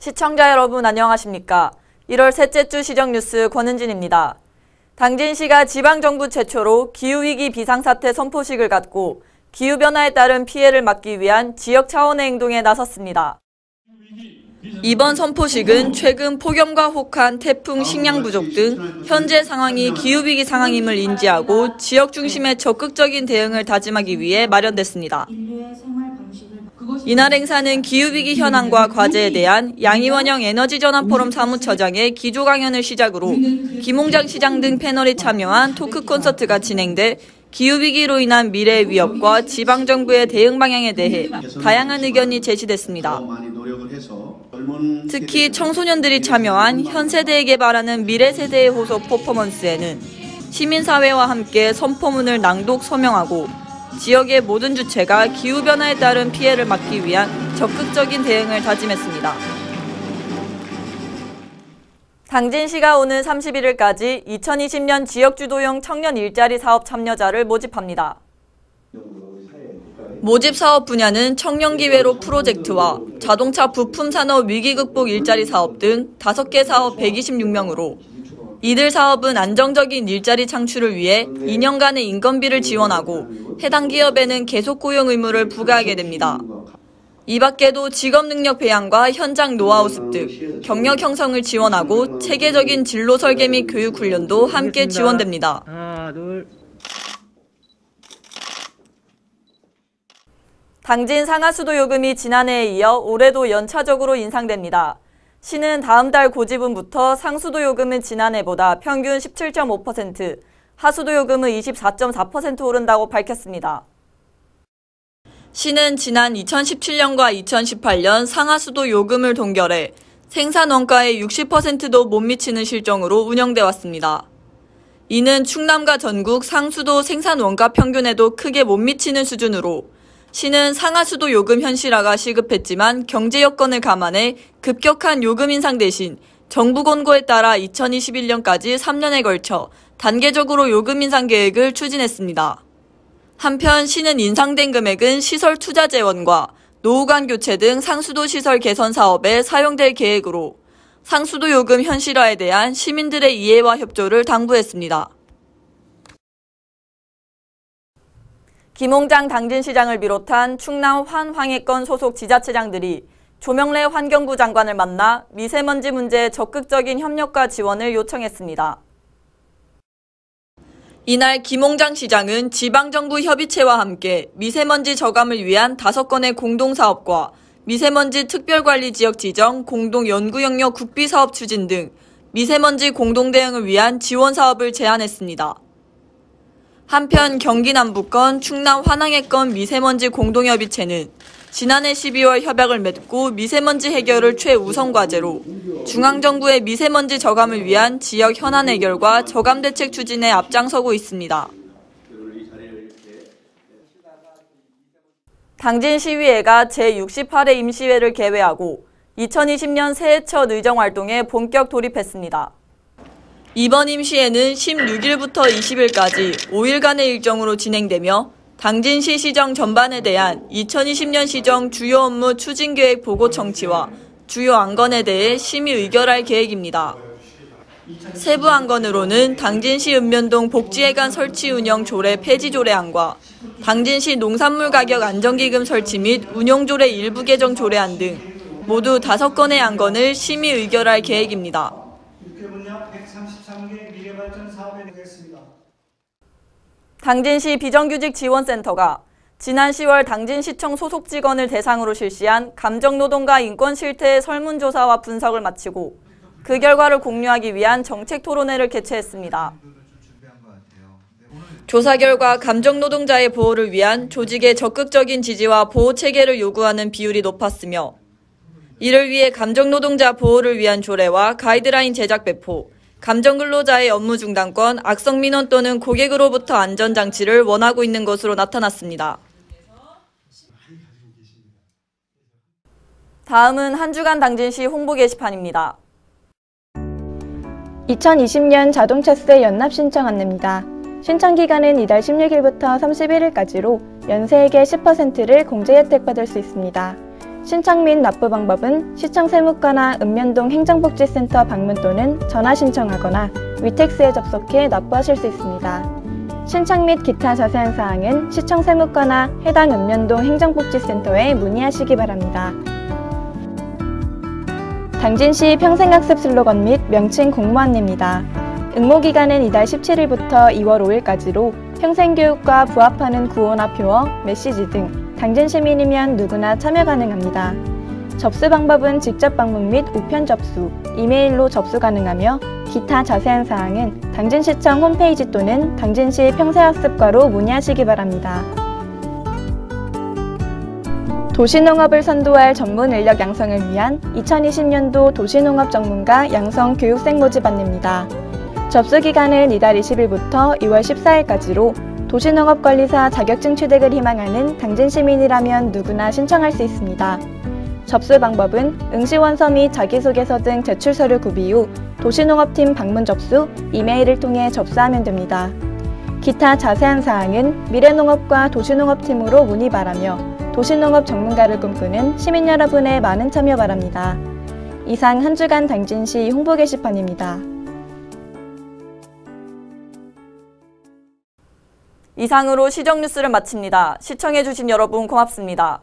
시청자 여러분 안녕하십니까? 1월 셋째 주 시정뉴스 권은진입니다. 당진시가 지방정부 최초로 기후위기 비상사태 선포식을 갖고 기후변화에 따른 피해를 막기 위한 지역 차원의 행동에 나섰습니다. 이번 선포식은 최근 폭염과 혹한 태풍, 식량 부족 등 현재 상황이 기후위기 상황임을 인지하고 지역 중심의 적극적인 대응을 다짐하기 위해 마련됐습니다. 이날 행사는 기후위기 현황과 과제에 대한 양이원영 에너지전환포럼 사무처장의 기조 강연을 시작으로 김홍장 시장 등 패널이 참여한 토크 콘서트가 진행돼 기후위기로 인한 미래의 위협과 지방정부의 대응 방향에 대해 다양한 의견이 제시됐습니다. 특히 청소년들이 참여한 현 세대에게 바라는 미래 세대의 호소 퍼포먼스에는 시민사회와 함께 선포문을 낭독 서명하고 지역의 모든 주체가 기후변화에 따른 피해를 막기 위한 적극적인 대응을 다짐했습니다. 당진시가 오는 31일까지 2020년 지역주도형 청년 일자리 사업 참여자를 모집합니다. 모집 사업 분야는 청년기회로 프로젝트와 자동차 부품산업 위기극복 일자리 사업 등 5개 사업 126명으로 이들 사업은 안정적인 일자리 창출을 위해 2년간의 인건비를 지원하고 해당 기업에는 계속 고용 의무를 부과하게 됩니다. 이 밖에도 직업 능력 배양과 현장 노하우 습득, 경력 형성을 지원하고 체계적인 진로 설계 및 교육 훈련도 함께 지원됩니다. 하나, 둘. 당진 상하수도 요금이 지난해에 이어 올해도 연차적으로 인상됩니다. 시는 다음 달 고지분부터 상수도 요금은 지난해보다 평균 17.5%, 하수도 요금은 24.4% 오른다고 밝혔습니다. 시는 지난 2017년과 2018년 상하수도 요금을 동결해 생산 원가의 60%도 못 미치는 실정으로 운영돼 왔습니다. 이는 충남과 전국 상수도 생산 원가 평균에도 크게 못 미치는 수준으로 시는 상하수도 요금 현실화가 시급했지만 경제 여건을 감안해 급격한 요금 인상 대신 정부 권고에 따라 2021년까지 3년에 걸쳐 단계적으로 요금 인상 계획을 추진했습니다. 한편 시는 인상된 금액은 시설 투자 재원과 노후 간 교체 등 상수도 시설 개선 사업에 사용될 계획으로 상수도 요금 현실화에 대한 시민들의 이해와 협조를 당부했습니다. 김홍장 당진시장을 비롯한 충남 환황해권 소속 지자체장들이 조명래 환경부 장관을 만나 미세먼지 문제에 적극적인 협력과 지원을 요청했습니다. 이날 김홍장 시장은 지방정부 협의체와 함께 미세먼지 저감을 위한 5건의 공동사업과 미세먼지 특별관리지역 지정, 공동연구영역 국비사업 추진 등 미세먼지 공동대응을 위한 지원사업을 제안했습니다. 한편 경기 남부권, 충남 환황해권 미세먼지 공동협의체는 지난해 12월 협약을 맺고 미세먼지 해결을 최우선 과제로 중앙정부의 미세먼지 저감을 위한 지역 현안 해결과 저감 대책 추진에 앞장서고 있습니다. 당진시의회가 제68회 임시회를 개회하고 2020년 새해 첫 의정활동에 본격 돌입했습니다. 이번 임시회는 16일부터 20일까지 5일간의 일정으로 진행되며 당진시 시정 전반에 대한 2020년 시정 주요 업무 추진계획 보고 청취와 주요 안건에 대해 심의 의결할 계획입니다. 세부 안건으로는 당진시 읍면동 복지회관 설치 운영 조례 폐지 조례안과 당진시 농산물 가격 안정기금 설치 및 운용 조례 일부 개정 조례안 등 모두 5건의 안건을 심의 의결할 계획입니다. 당진시 비정규직 지원센터가 지난 10월 당진시청 소속 직원을 대상으로 실시한 감정노동과 인권 실태의 설문조사와 분석을 마치고 그 결과를 공유하기 위한 정책 토론회를 개최했습니다. 조사 결과 감정노동자의 보호를 위한 조직의 적극적인 지지와 보호 체계를 요구하는 비율이 높았으며 이를 위해 감정노동자 보호를 위한 조례와 가이드라인 제작 배포, 감정근로자의 업무 중단권, 악성 민원 또는 고객으로부터 안전장치를 원하고 있는 것으로 나타났습니다. 다음은 한 주간 당진시 홍보 게시판입니다. 2020년 자동차세 연납 신청 안내입니다. 신청 기간은 이달 16일부터 31일까지로 연세액의 10%를 공제 혜택 받을 수 있습니다. 신청 및 납부 방법은 시청 세무과나 읍면동 행정복지센터 방문 또는 전화 신청하거나 위택스에 접속해 납부하실 수 있습니다. 신청 및 기타 자세한 사항은 시청 세무과나 해당 읍면동 행정복지센터에 문의하시기 바랍니다. 당진시 평생학습 슬로건 및 명칭 공모 안내입니다. 응모기간은 이달 17일부터 2월 5일까지로 평생교육과 부합하는 구호나 표어, 메시지 등 당진 시민이면 누구나 참여 가능합니다. 접수 방법은 직접 방문 및 우편 접수, 이메일로 접수 가능하며 기타 자세한 사항은 당진시청 홈페이지 또는 당진시 평생학습과로 문의하시기 바랍니다. 도시농업을 선도할 전문 인력 양성을 위한 2020년도 도시농업 전문가 양성 교육생 모집 안내입니다. 접수 기간은 이달 20일부터 2월 14일까지로 도시농업관리사 자격증 취득을 희망하는 당진 시민이라면 누구나 신청할 수 있습니다. 접수 방법은 응시원서 및 자기소개서 등 제출 서류 구비 후 도시농업팀 방문 접수, 이메일을 통해 접수하면 됩니다. 기타 자세한 사항은 미래농업과 도시농업팀으로 문의 바라며 도시농업 전문가를 꿈꾸는 시민 여러분의 많은 참여 바랍니다. 이상 한 주간 당진시 홍보 게시판입니다. 이상으로 시정뉴스를 마칩니다. 시청해주신 여러분 고맙습니다.